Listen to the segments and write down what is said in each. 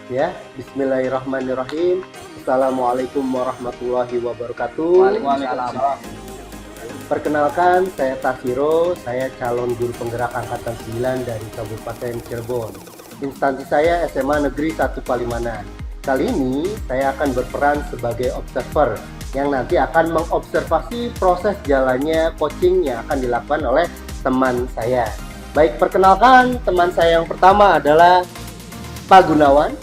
Ya, bismillahirrahmanirrahim. Assalamualaikum warahmatullahi wabarakatuh. Waalaikumsalam. Perkenalkan, saya Tasiro, saya calon guru penggerak angkatan 9 dari Kabupaten Cirebon. Instansi saya SMA Negeri 1 Palimanan. Kali ini saya akan berperan sebagai observer yang nanti akan mengobservasi proses jalannya coaching yang akan dilakukan oleh teman saya. Baik, perkenalkan teman saya yang pertama adalah Pak Gunawan.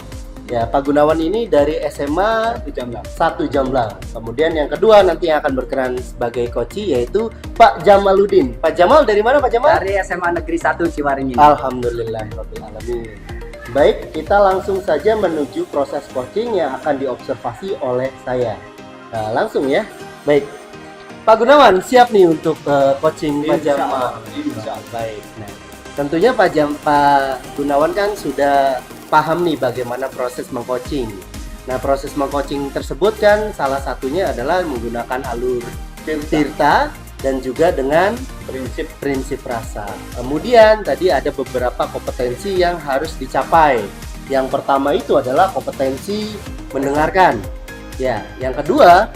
Ya, Pak Gunawan ini dari SMA 1 Jamblang. Kemudian yang kedua nanti yang akan berkenan sebagai coach yaitu Pak Jamaluddin. Pak Jamal dari mana Pak Jamal? Dari SMA Negeri 1 Ciwaringin. Alhamdulillahirabbil alamin. Baik, kita langsung saja menuju proses coaching yang akan diobservasi oleh saya. Nah, langsung ya. Baik. Pak Gunawan siap nih untuk coaching Pak Jamal. Baik. Nah, tentunya Pak Gunawan kan sudah paham nih bagaimana proses mengcoaching. Nah, proses mengcoaching tersebut kan salah satunya adalah menggunakan alur tirta dan juga dengan prinsip rasa. Kemudian tadi ada beberapa kompetensi yang harus dicapai. Yang pertama itu adalah kompetensi mendengarkan. Ya, yang kedua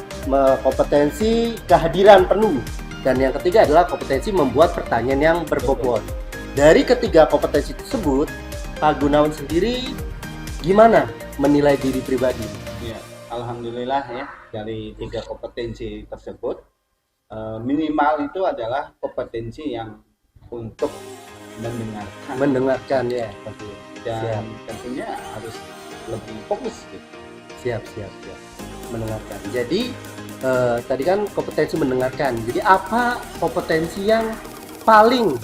kompetensi kehadiran penuh. Dan yang ketiga adalah kompetensi membuat pertanyaan yang berbobot. Dari ketiga kompetensi tersebut, Pak Gunawan sendiri gimana menilai diri pribadi? Ya, alhamdulillah ya, dari 3 kompetensi tersebut minimal itu adalah kompetensi yang untuk mendengarkan ya, dan tentunya harus lebih fokus gitu. Siap mendengarkan. Jadi tadi kan kompetensi mendengarkan. Jadi apa kompetensi yang paling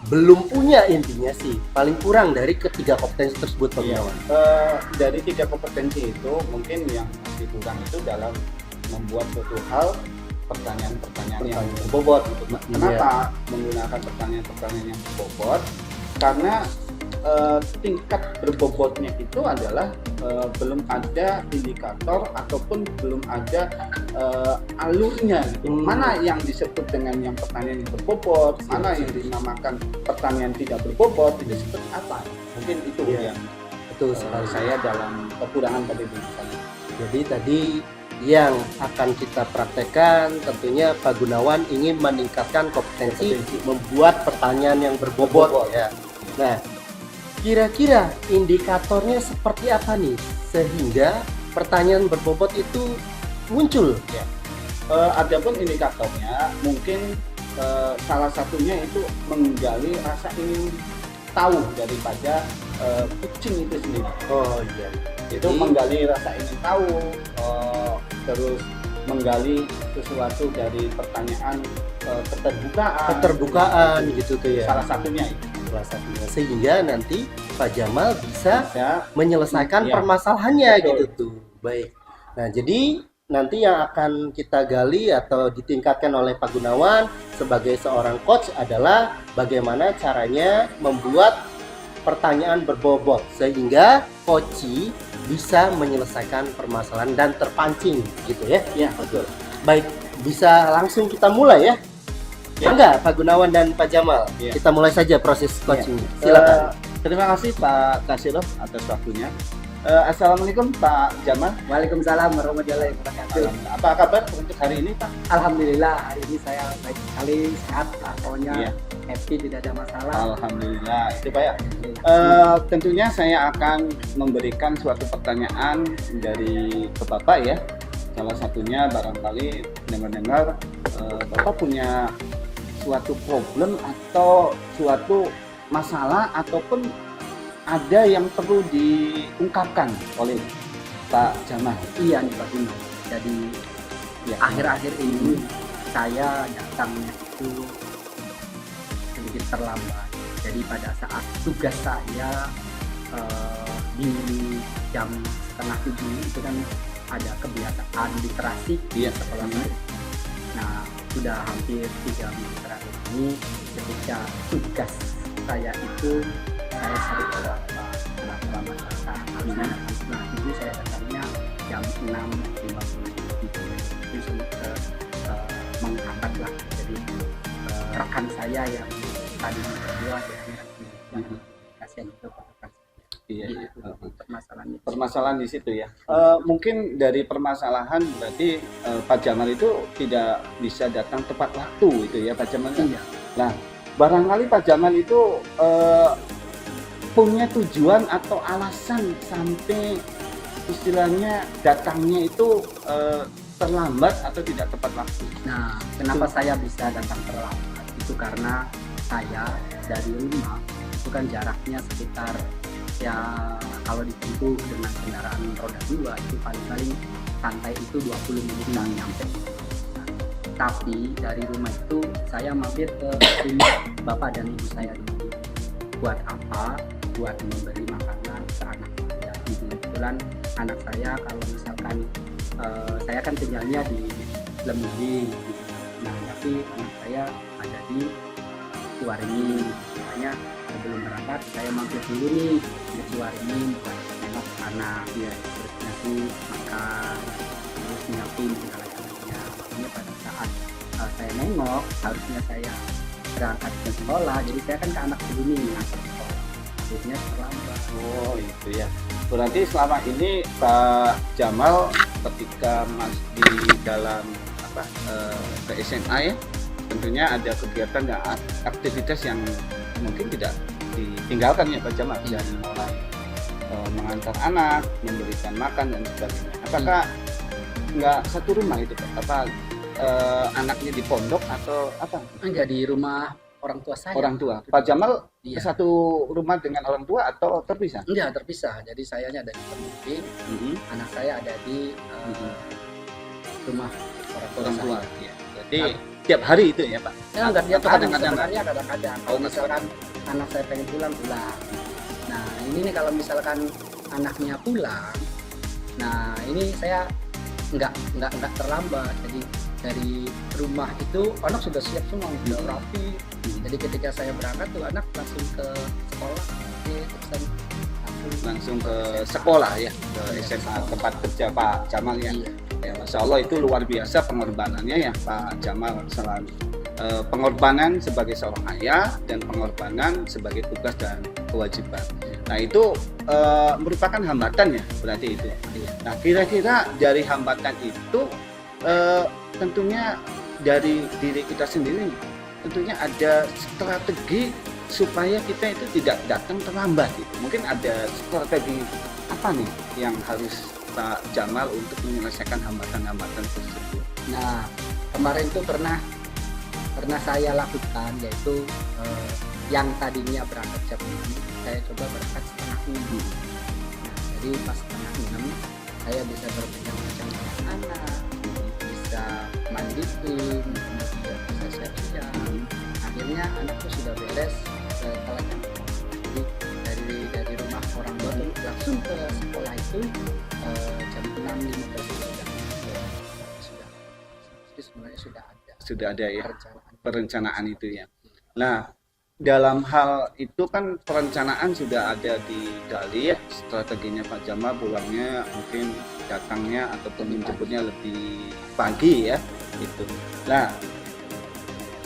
belum punya intinya sih, paling kurang dari ketiga kompetensi tersebut Pak Gunawan? Dari 3 kompetensi itu mungkin yang masih kurang itu dalam membuat suatu hal pertanyaan-pertanyaan yang berbobot gitu. Kenapa menggunakan pertanyaan-pertanyaan yang berbobot? Karena tingkat berbobotnya itu adalah belum ada indikator ataupun belum ada alurnya gitu. Mana yang disebut dengan yang pertanyaan yang berbobot, mana yang dinamakan pertanyaan tidak berbobot, itu seperti apa? Mungkin itu yang betul sekali. Saya dalam kekurangan tadi misalnya. Jadi tadi yang akan kita praktekkan tentunya Pak Gunawan ingin meningkatkan kompetensi membuat pertanyaan yang berbobot ya. Nah, kira-kira indikatornya seperti apa nih sehingga pertanyaan berbobot itu muncul? Ya. Adapun indikatornya mungkin salah satunya itu menggali rasa ingin tahu daripada kucing itu sendiri. Oh iya. Itu menggali rasa ingin tahu, terus menggali sesuatu dari pertanyaan keterbukaan gitu tuh ya. Salah satunya itu. Sehingga nanti Pak Jamal bisa menyelesaikan permasalahannya gitu tuh. Baik. Nah, jadi nanti yang akan kita gali atau ditingkatkan oleh Pak Gunawan sebagai seorang coach adalah bagaimana caranya membuat pertanyaan berbobot sehingga coach bisa menyelesaikan permasalahan dan terpancing gitu ya. Ya, betul. Baik, bisa langsung kita mulai ya. Enggak, Pak Gunawan dan Pak Jamal. Kita mulai saja proses coaching. Silakan. Terima kasih Pak Tasiro atas waktunya. Assalamualaikum Pak Jamal. Waalaikumsalam warahmatullahi wabarakatuh. Apa kabar untuk hari ini Pak? Alhamdulillah hari ini saya baik sekali, sehat pokoknya, happy, tidak ada masalah. Alhamdulillah itu Pak ya. Tentunya saya akan memberikan suatu pertanyaan dari ke Bapak ya. Salah satunya barangkali dengar-dengar Bapak punya suatu problem atau suatu masalah ataupun ada yang perlu diungkapkan oleh Pak Jamal. Iya nih Pak Gunawan. Jadi akhir-akhir ini saya datangnya itu sedikit terlambat. Jadi pada saat tugas saya di jam 6:30 itu kan ada kebiasaan literasi di sekolah saya. Nah, sudah hampir 3 minggu terakhir ini ketika tugas saya itu saya sering kenapa masalah karena setelah itu saya datangnya jam 6:50 itu mengangkat lah. Jadi rekan saya yang tadi berdua yang kasihan itu rekan saya. Iya. Gitu, permasalahannya. Permasalahan di situ ya. Mungkin dari permasalahan berarti Pak Jamal itu tidak bisa datang tepat waktu itu ya Pak Jamal. Iya. Nah, barangkali Pak Jamal itu punya tujuan atau alasan sampai istilahnya datangnya itu terlambat atau tidak tepat waktu. Nah, kenapa saya bisa datang terlambat? Itu karena saya dari rumah itu kan jaraknya sekitar ya kalau ditempuh dengan kendaraan roda 2 itu paling-paling santai itu 20 menitan nyampe. Nah, tapi dari rumah itu saya mampir ke rumah bapak dan ibu saya dulu. Buat apa? Buat memberi makanan ke anak saya. Kebetulan anak saya kalau misalkan saya kan tinggalnya di Lemudi. Nah, tapi anak saya ada di Ciwaringin. Makanya sebelum berangkat saya mampir dulu nih di Ciwaringin buat nengok anak ya, terus ngasih makan, terus nyiapin segala-galanya. Makanya pada saat saya nengok harusnya saya berangkat ke sekolah, jadi saya kan ke anak dulu nih ngantar sekolah. Akhirnya terlambat. Oh itu ya. Berarti selama ini Pak Jamal ketika di dalam ke SMA ya, tentunya ada kegiatan dan aktivitas yang mungkin tidak ditinggalkan ya Pak Jamal, dari mulai mengantar anak, memberikan makan dan sebagainya. Apakah nggak satu rumah itu Pak? Apa anaknya di pondok atau apa? Enggak, di rumah orang tua saya. Orang tua. Pak Jamal Iya. satu rumah dengan orang tua atau terpisah? Enggak, terpisah. Jadi sayanya ada di Pemimpin, anak saya ada di rumah orang tua saya. Ya. Jadi tiap hari itu ya Pak? Ya enggak tiap Atau hari, kadang-kadang? sebenarnya kadang-kadang. Kalau Oh, misalkan anak saya pengen pulang. Nah ini nih kalau misalkan anaknya pulang, nah ini saya nggak terlambat. Jadi dari rumah itu anak sudah siap semua, sudah rapi. Jadi ketika saya berangkat tuh anak langsung ke sekolah, terusan Langsung ke sekolah ya, ke SMA tempat kerja Pak Jamal ya. Iya. Ya, Masya Allah itu luar biasa pengorbanannya ya Pak Jamal selalu. Pengorbanan sebagai seorang ayah dan pengorbanan sebagai tugas dan kewajiban. Nah itu merupakan hambatan ya berarti itu. Nah kira-kira dari hambatan itu tentunya dari diri kita sendiri tentunya ada strategi supaya kita itu tidak datang terlambat gitu. Mungkin ada strategi apa nih yang harus Pak Jamal untuk menyelesaikan hambatan-hambatan tersebut? Nah kemarin itu pernah saya lakukan, yaitu yang tadinya berangkat jam 6 saya coba berangkat setengah 6. Nah, jadi pas setengah 6 saya bisa berbincang-bincang dengan anak, bisa mandiin, kemudian bisa siap-siap. Akhirnya anak tuh sudah beres setelah jam 6. Jadi dari rumah orang tua tuh langsung ke sekolah itu jam 6.15 jadi sebenarnya sudah ada ya perencanaan itu ya. Nah dalam hal itu kan perencanaan sudah ada di Gali ya, strateginya Pak Jamal pulangnya mungkin datangnya ataupun menjemputnya lebih pagi ya itu. Nah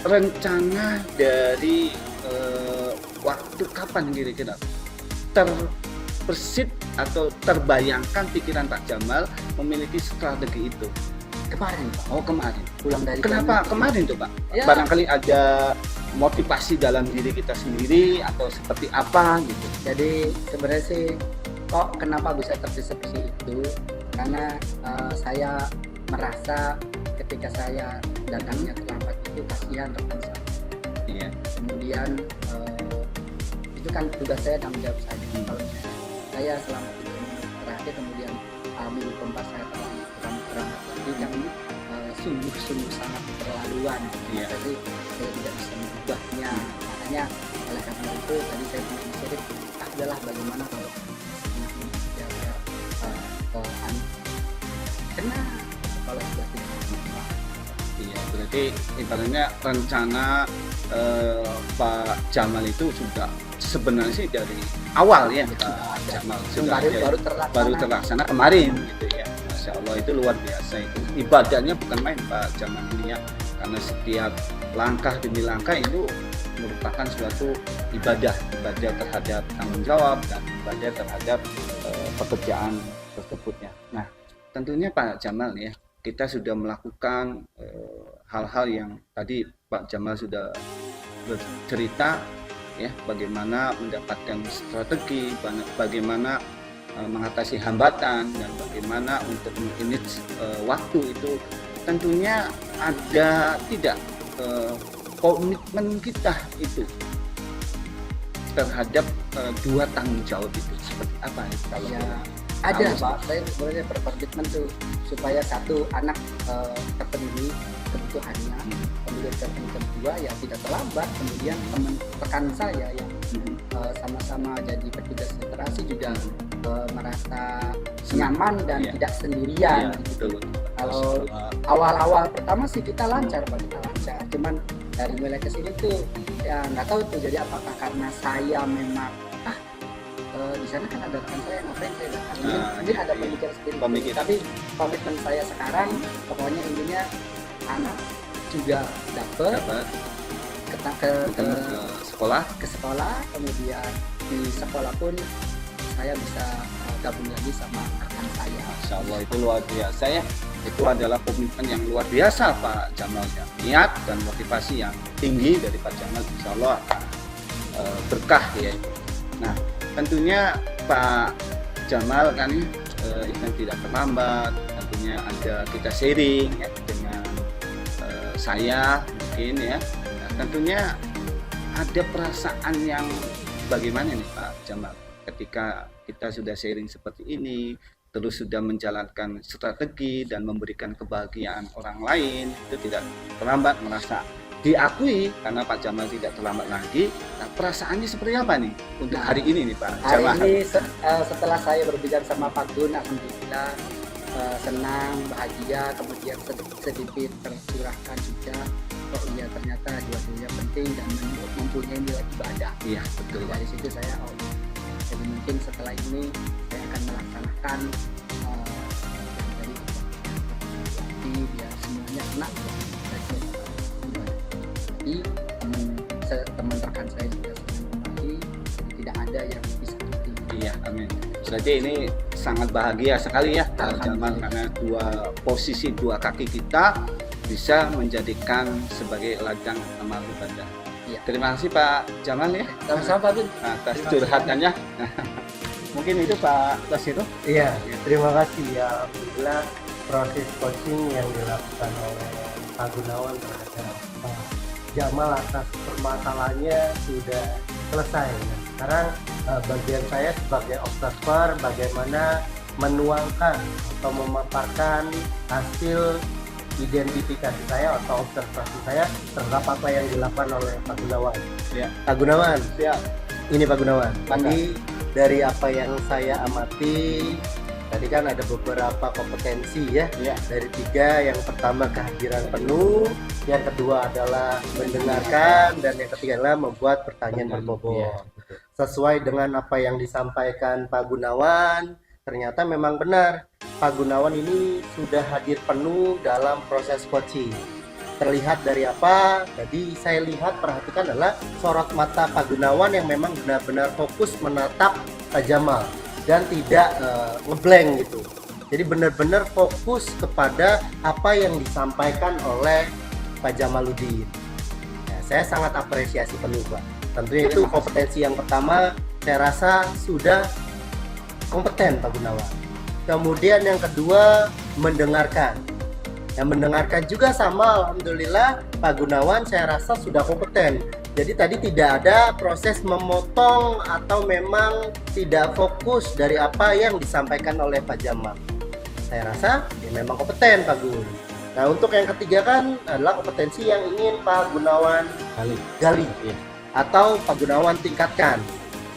rencana dari waktu kapan kira-kira terbersit atau terbayangkan pikiran Pak Jamal memiliki strategi itu? Kemarin Pak. Oh kemarin. Pulang dari Kenapa kemarin tuh Pak? Ya. Barangkali ada motivasi dalam diri kita sendiri atau seperti apa gitu. Jadi sebenarnya sih kok kenapa bisa terbesit seperti itu? Karena saya merasa ketika saya datangnya terlambat itu kasihan rekan saya. Iya. Kemudian itu kan tugas saya, tanggung jawab saya. Kalau saya selama 3 minggu terakhir kemudian minggu keempat saya terlambat lagi kan sungguh sangat keterlaluan. Iya. Jadi saya tidak bisa mengubahnya. Makanya oleh karena itu tadi saya pikir adalah bagaimana kalau ya kena kalau sudah tidak berubah. Iya, berarti ibaratnya rencana Pak Jamal itu sudah sebenarnya sih dari awal ya Pak Jamal sudah baru terlaksana kemarin gitu ya. Masya Allah itu luar biasa itu. Ibadahnya bukan main Pak Jamal ini ya, karena setiap langkah demi langkah itu merupakan suatu ibadah terhadap tanggung jawab dan ibadah terhadap pekerjaan tersebutnya. Nah, tentunya Pak Jamal ya, kita sudah melakukan hal-hal yang tadi Pak Jamal sudah bercerita ya, bagaimana mendapatkan strategi, bagaimana mengatasi hambatan, dan bagaimana untuk manage waktu itu. Tentunya ada tidak komitmen kita itu terhadap dua tanggung jawab itu seperti apa ya? Kalau Ya ada Pak, saya sebenarnya berkomitmen tuh supaya satu anak terpenuhi kebutuhannya, kemudian yang kedua ya tidak terlambat, kemudian teman rekan saya yang sama-sama jadi petugas literasi juga merasa nyaman dan Iya. tidak sendirian ya, gitu. betul. Kalau awal-awal pertama sih kita lancar Pak, kita lancar, cuman dari mulai ke sini tuh ya nggak tahu tuh, jadi apakah karena saya memang di sana kan ada rekan saya yang ngapain saya datang, mungkin ada iya. pemikiran sendiri, Pemikiran. tapi komitmen saya sekarang pokoknya intinya anak juga dapat ke sekolah. sekolah, kemudian di sekolah pun saya bisa gabung lagi sama rekan saya. Masya Allah, itu luar biasa ya. Itu adalah komitmen yang luar biasa Pak Jamal ya. Niat dan motivasi yang tinggi dari Pak Jamal, insya Allah akan berkah ya. Nah, tentunya Pak Jamal kan event tidak terlambat, tentunya ada kita sharing ya dengan saya mungkin ya. Nah, tentunya ada perasaan yang bagaimana nih Pak Jamal ketika kita sudah sharing seperti ini, terus sudah menjalankan strategi dan memberikan kebahagiaan orang lain, itu tidak terlambat, merasa diakui karena Pak Jamal tidak terlambat lagi. Nah, perasaannya seperti apa nih untuk hari ini nih Pak Hari Jamal? ini setelah saya berbicara sama Pak Gun, alhamdulillah senang, bahagia, kemudian sedikit tercurahkan juga. Oh iya, ternyata dua-duanya penting dan mempunyai nilai ibadah. Iya betul. Dari situ saya jadi mungkin setelah ini saya akan melaksanakan yang dari biar semuanya enak. Jadi teman rekan saya juga senang kembali, jadi tidak ada yang disakiti. Iya, amin. Berarti ini sangat bahagia sekali ya Pak Jamal, karena dua kaki kita bisa menjadikan sebagai ladang amal ibadah. Iya. Terima kasih Pak Jamal ya Sama-sama Pak Gun. atas curhatannya. Mungkin itu Pak Basiro. Iya, terima kasih ya. Alhamdulillah proses coaching yang dilakukan oleh Pak Gunawan terhadap Pak Jamal atas permasalahannya sudah selesai. Nah, sekarang bagian saya sebagai observer bagaimana menuangkan atau memaparkan hasil identifikasi saya atau observasi saya terhadap apa yang dilakukan oleh Pak Gunawan. Ya. Pak Gunawan, Siap. ini Pak Gunawan. Tadi dari apa yang saya amati, tadi kan ada beberapa kompetensi ya. Ya. Dari 3, yang pertama kehadiran penuh, yang kedua adalah mendengarkan, dan yang ketiga adalah membuat pertanyaan berbobot. Sesuai dengan apa yang disampaikan Pak Gunawan, ternyata memang benar Pak Gunawan ini sudah hadir penuh dalam proses coaching. Terlihat dari apa? Tadi saya lihat, perhatikan adalah sorot mata Pak Gunawan yang memang benar-benar fokus menatap Pak Jamal dan tidak ngeblank gitu. Jadi benar-benar fokus kepada apa yang disampaikan oleh Pak Jamaluddin. Ya, saya sangat apresiasi penuh Pak. Tentunya itu kompetensi yang pertama, saya rasa sudah kompeten Pak Gunawan. Kemudian yang kedua, mendengarkan. Yang mendengarkan juga sama, alhamdulillah Pak Gunawan saya rasa sudah kompeten. Jadi tadi tidak ada proses memotong atau memang tidak fokus dari apa yang disampaikan oleh Pak Jamal. Saya rasa ya memang kompeten Pak Gun. Nah, untuk yang ketiga kan adalah kompetensi yang ingin Pak Gunawan gali atau Pak Gunawan tingkatkan.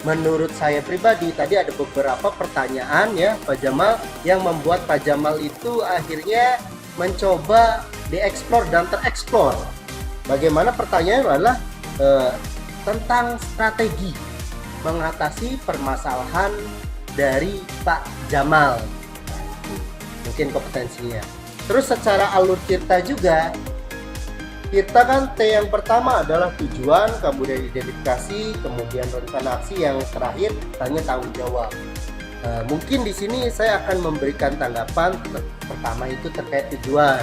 Menurut saya pribadi tadi ada beberapa pertanyaan ya Pak Jamal yang membuat Pak Jamal itu akhirnya mencoba dieksplor dan tereksplor. Bagaimana pertanyaan adalah tentang strategi mengatasi permasalahan dari Pak Jamal. Mungkin kompetensinya. Terus secara alur cerita juga Kita kan T yang pertama adalah tujuan, kemudian identifikasi, kemudian rencana aksi, yang terakhir tanya tanggung jawab. Mungkin di sini saya akan memberikan tanggapan pertama itu terkait tujuan.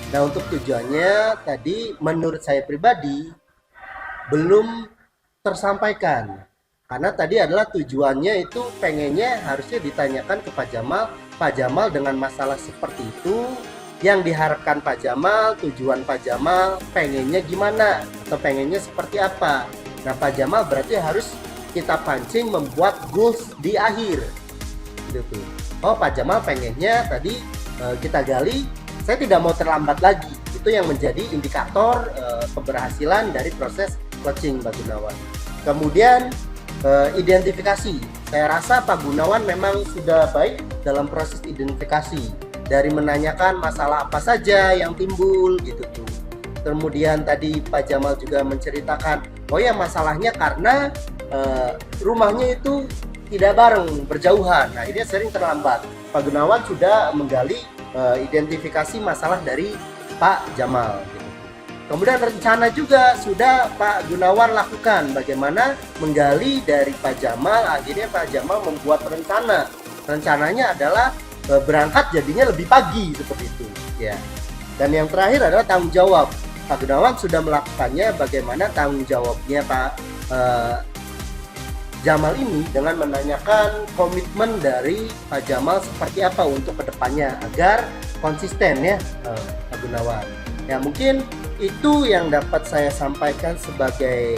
Nah, untuk tujuannya tadi menurut saya pribadi belum tersampaikan. Karena tadi adalah tujuannya itu pengennya harusnya ditanyakan ke Pak Jamal. Pak Jamal dengan masalah seperti itu, yang diharapkan Pak Jamal, tujuan Pak Jamal pengennya gimana atau pengennya seperti apa. Nah, Pak Jamal berarti harus kita pancing membuat goals di akhir gitu. Oh, Pak Jamal pengennya tadi kita gali, saya tidak mau terlambat lagi. Itu yang menjadi indikator keberhasilan dari proses coaching Pak Gunawan. Kemudian identifikasi, saya rasa Pak Gunawan memang sudah baik dalam proses identifikasi, dari menanyakan masalah apa saja yang timbul gitu tuh. Kemudian tadi Pak Jamal juga menceritakan, oh ya masalahnya karena rumahnya itu tidak bareng, berjauhan. Nah, akhirnya sering terlambat. Pak Gunawan sudah menggali identifikasi masalah dari Pak Jamal gitu. Kemudian rencana juga sudah Pak Gunawan lakukan, bagaimana menggali dari Pak Jamal. Akhirnya Pak Jamal membuat rencana. Rencananya adalah berangkat jadinya lebih pagi seperti itu ya. Dan yang terakhir adalah tanggung jawab. Pak Gunawan sudah melakukannya, bagaimana tanggung jawabnya Pak Jamal ini dengan menanyakan komitmen dari Pak Jamal seperti apa untuk kedepannya agar konsisten ya Pak Gunawan. Ya, mungkin itu yang dapat saya sampaikan sebagai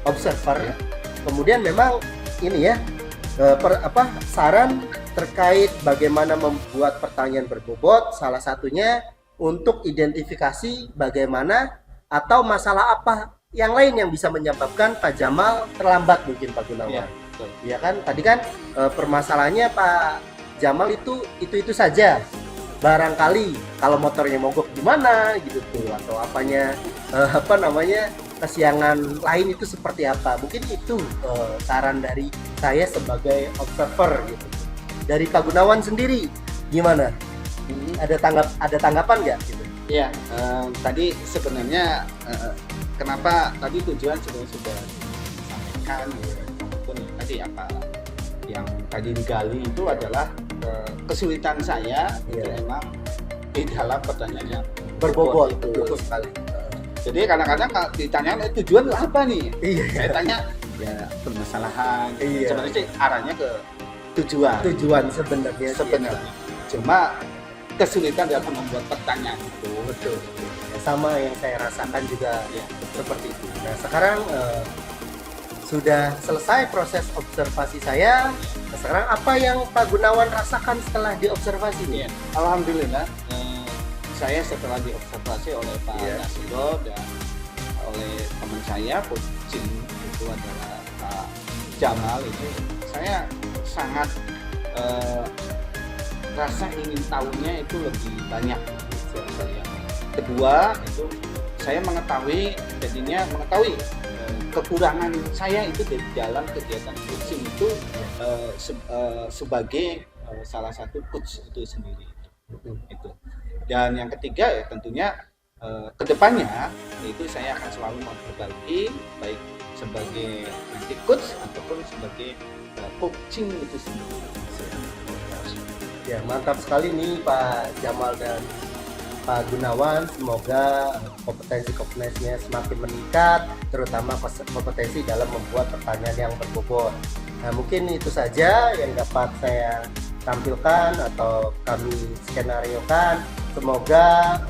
observer. Kemudian memang ini ya saran terkait bagaimana membuat pertanyaan berbobot, salah satunya untuk identifikasi bagaimana atau masalah apa yang lain yang bisa menyebabkan Pak Jamal terlambat mungkin Pak Gunawan. Ya kan, tadi kan permasalahannya Pak Jamal itu saja. Barangkali kalau motornya mogok gimana gitu tuh, atau apanya kesiangan lain itu seperti apa. Mungkin itu saran dari saya sebagai observer gitu. Dari Pak Gunawan sendiri gimana? Ada tanggapan nggak gitu? Iya, tadi sebenarnya kenapa tadi tujuan sudah disampaikan, walaupun tadi apa yang tadi digali itu adalah kesulitan saya itu memang di dalam pertanyaannya berbobot betul sekali. Jadi kadang-kadang kalau ditanya tujuan apa nih? Iya. Saya tanya ya permasalahan. Iya. Sebenarnya sih arahnya ke tujuan sebenarnya. Cuma kesulitan dalam membuat pertanyaan itu. Betul. Ya, sama yang saya rasakan juga ya, seperti itu. Nah, sekarang sudah selesai proses observasi saya. Nah, sekarang apa yang Pak Gunawan rasakan setelah diobservasi nih? Ya, alhamdulillah saya setelah diobservasi oleh Pak Nasiro dan oleh teman saya coaching itu adalah Pak Jamal, itu saya sangat rasa ingin tahunya itu lebih banyak. Kedua itu saya mengetahui kekurangan saya itu di dalam kegiatan coaching itu sebagai salah satu coach itu sendiri itu. Dan yang ketiga ya tentunya kedepannya itu saya akan selalu memperbaiki, baik sebagai nanti coach ataupun sebagai coaching itu sendiri. Ya, mantap sekali nih Pak Jamal dan Pak Gunawan. Semoga kompetensinya semakin meningkat, terutama kompetensi dalam membuat pertanyaan yang berbobot. Nah, mungkin itu saja yang dapat saya tampilkan atau kami skenariokan. Semoga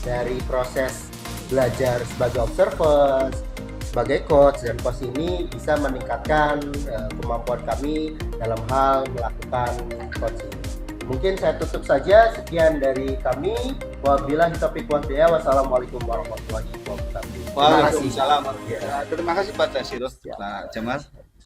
dari proses belajar sebagai observer, sebagai coach dan coach ini bisa meningkatkan kemampuan kami dalam hal melakukan coaching. Mungkin saya tutup saja, sekian dari kami. Wabillahi taufiq wal hidayah. Wassalamualaikum warahmatullahi wabarakatuh. Waalaikumsalam. Terima kasih Pak Nasiro, Pak Jamal.